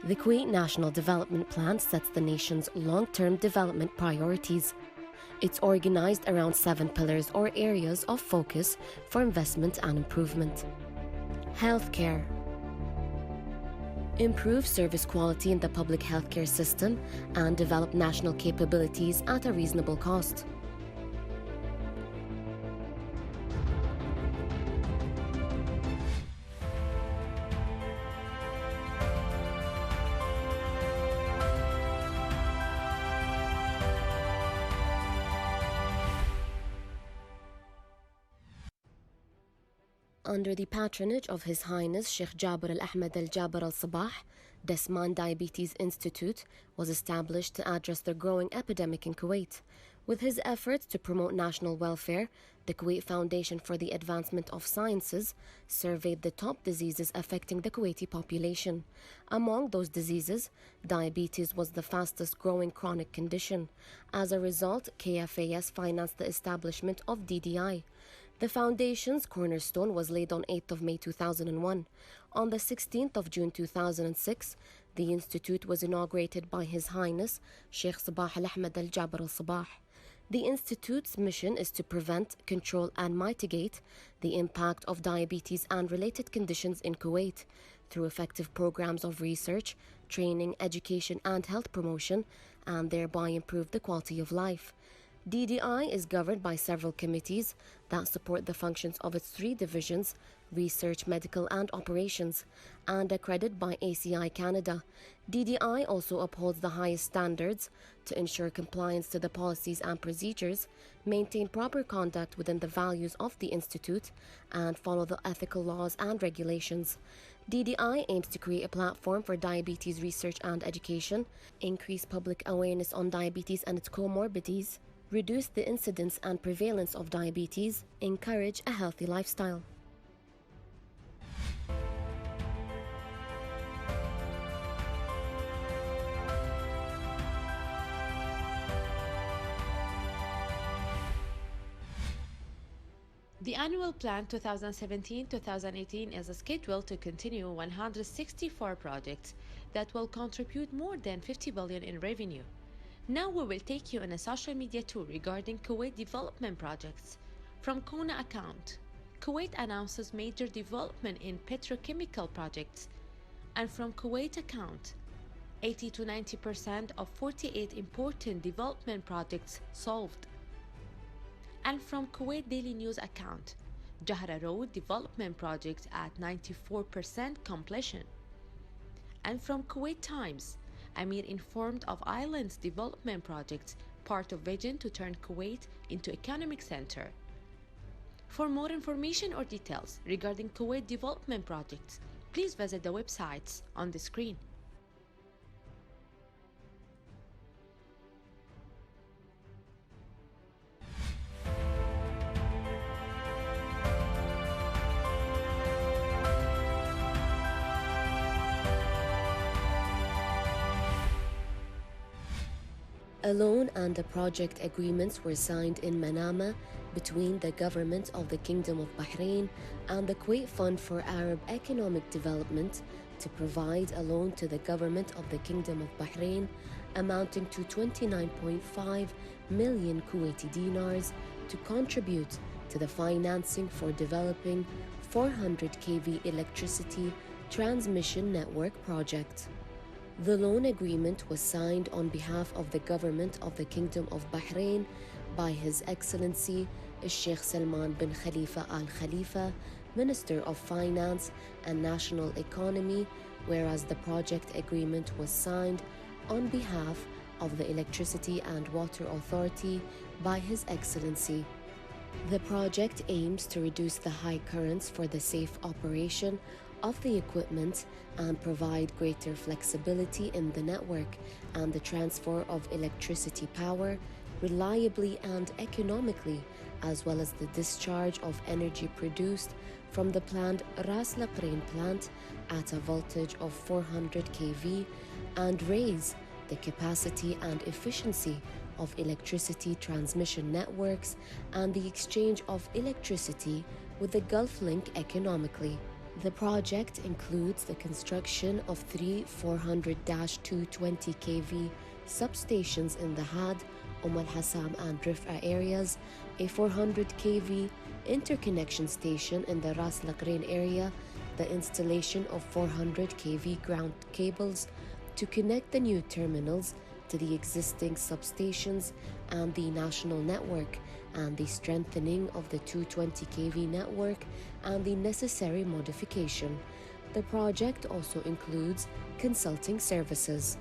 The Kuwait National Development Plan sets the nation's long-term development priorities. It's organized around 7 pillars or areas of focus for investment and improvement. Healthcare. Improve service quality in the public healthcare system and develop national capabilities at a reasonable cost. Under the patronage of His Highness Sheikh Jaber Al-Ahmed Al-Jaber Al-Sabah, Desman Diabetes Institute was established to address the growing epidemic in Kuwait. With his efforts to promote national welfare, the Kuwait Foundation for the Advancement of Sciences surveyed the top diseases affecting the Kuwaiti population. Among those diseases, diabetes was the fastest growing chronic condition. As a result, KFAS financed the establishment of DDI. The foundation's cornerstone was laid on 8th of May 2001. On the 16th of June 2006, the institute was inaugurated by His Highness Sheikh Sabah Al-Ahmed Al-Jaber Al-Sabah. The institute's mission is to prevent, control and mitigate the impact of diabetes and related conditions in Kuwait through effective programs of research, training, education and health promotion, and thereby improve the quality of life. DDI is governed by several committees that support the functions of its 3 divisions, research, medical and operations, and accredited by ACI Canada. DDI also upholds the highest standards to ensure compliance to the policies and procedures, maintain proper conduct within the values of the Institute, and follow the ethical laws and regulations. DDI aims to create a platform for diabetes research and education, increase public awareness on diabetes and its comorbidities, reduce the incidence and prevalence of diabetes, encourage a healthy lifestyle. The annual plan 2017-2018 is scheduled to continue 164 projects that will contribute more than 50 billion in revenue. Now we will take you on a social media tour regarding Kuwait development projects. From Kona account, Kuwait announces major development in petrochemical projects. And from Kuwait account, 80 to 90% of 48 important development projects solved. And from Kuwait Daily News account, Jahra Road development project at 94% completion. And from Kuwait Times, Amir informed of islands development projects, part of vision to turn Kuwait into economic center. For more information or details regarding Kuwait development projects, please visit the websites on the screen. A loan and the project agreements were signed in Manama between the government of the Kingdom of Bahrain and the Kuwait Fund for Arab Economic Development to provide a loan to the government of the Kingdom of Bahrain amounting to 29.5 million Kuwaiti dinars to contribute to the financing for developing 400 kV electricity transmission network project. The loan agreement was signed on behalf of the government of the Kingdom of Bahrain by His Excellency Sheikh Salman bin Khalifa Al Khalifa, Minister of Finance and National Economy, whereas the project agreement was signed on behalf of the Electricity and Water Authority by His Excellency. The project aims to reduce the high currents for the safe operation of the equipment and provide greater flexibility in the network and the transfer of electricity power reliably and economically, as well as the discharge of energy produced from the planned Ras Laprain plant at a voltage of 400 kV and raise the capacity and efficiency of electricity transmission networks and the exchange of electricity with the Gulf Link economically. The project includes the construction of three 400-220 kV substations in the Had, Al Hassam and Rif'a areas, a 400 kV interconnection station in the Ras Laqrain area, the installation of 400 kV ground cables to connect the new terminals to the existing substations and the national network, and the strengthening of the 220 kV network and the necessary modification. The project also includes consulting services.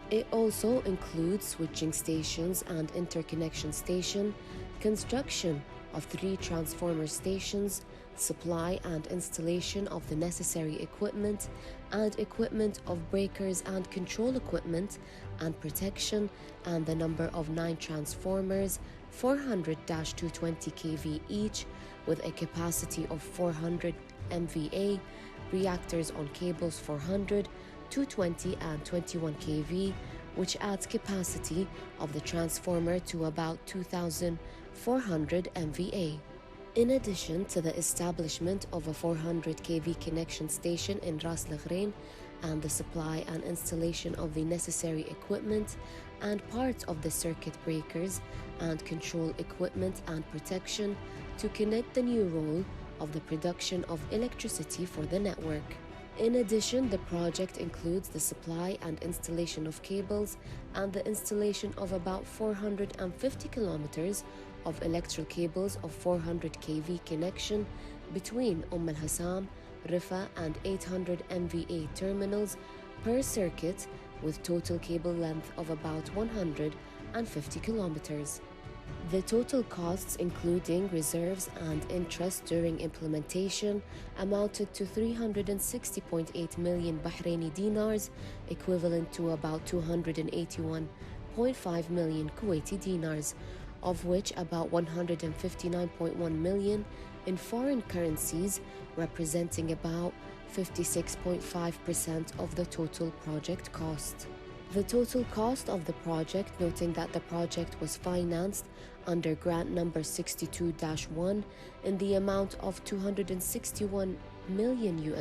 It also includes switching stations and interconnection station, construction of 3 transformer stations, supply and installation of the necessary equipment, and equipment of breakers and control equipment and protection, and the number of 9 transformers, 400-220 kV each, with a capacity of 400 MVA, reactors on cables 400, 220 and 21 kV, which adds capacity of the transformer to about 2,400 MVA. In addition to the establishment of a 400 kV connection station in Ras Laqrain and the supply and installation of the necessary equipment and parts of the circuit breakers and control equipment and protection to connect the new role of the production of electricity for the network. In addition, the project includes the supply and installation of cables and the installation of about 450 kilometers of electrical cables of 400 kV connection between Al Hassam, Rif'a and 800 MVA terminals per circuit, with total cable length of about 150 kilometers. The total costs, including reserves and interest during implementation, amounted to 360.8 million Bahraini dinars, equivalent to about 281.5 million Kuwaiti dinars, of which about 159.1 million in foreign currencies, representing about 56.5% of the total project cost. The total cost of the project, noting that the project was financed under grant number 62-1 in the amount of $261 million,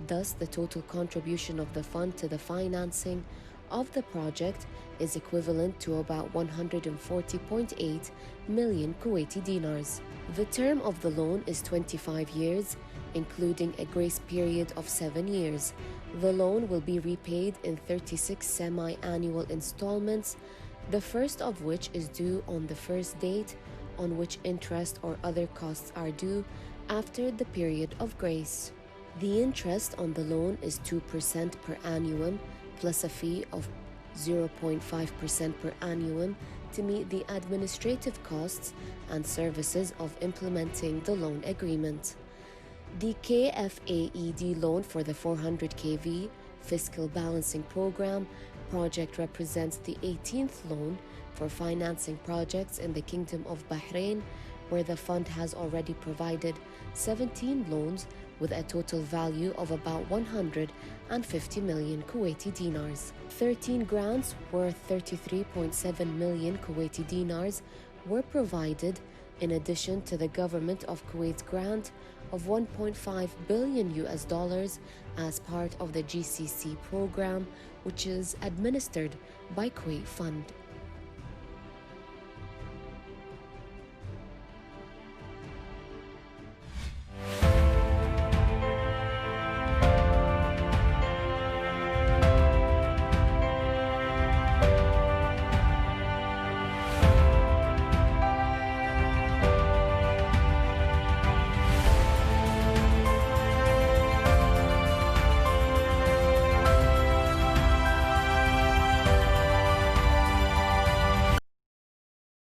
thus the total contribution of the fund to the financing of the project is equivalent to about 140.8 million Kuwaiti dinars. The term of the loan is 25 years, including a grace period of 7 years. The loan will be repaid in 36 semi-annual installments, the first of which is due on the first date on which interest or other costs are due after the period of grace. The interest on the loan is 2% per annum, plus a fee of 0.5% per annum to meet the administrative costs and services of implementing the loan agreement. The KFAED loan for the 400 kV Fiscal Balancing Program project represents the 18th loan for financing projects in the Kingdom of Bahrain, where the fund has already provided 17 loans with a total value of about 150 million Kuwaiti dinars. 13 grants worth 33.7 million Kuwaiti dinars were provided, in addition to the Government of Kuwait's grant of $1.5 billion as part of the GCC program, which is administered by Kuwait Fund.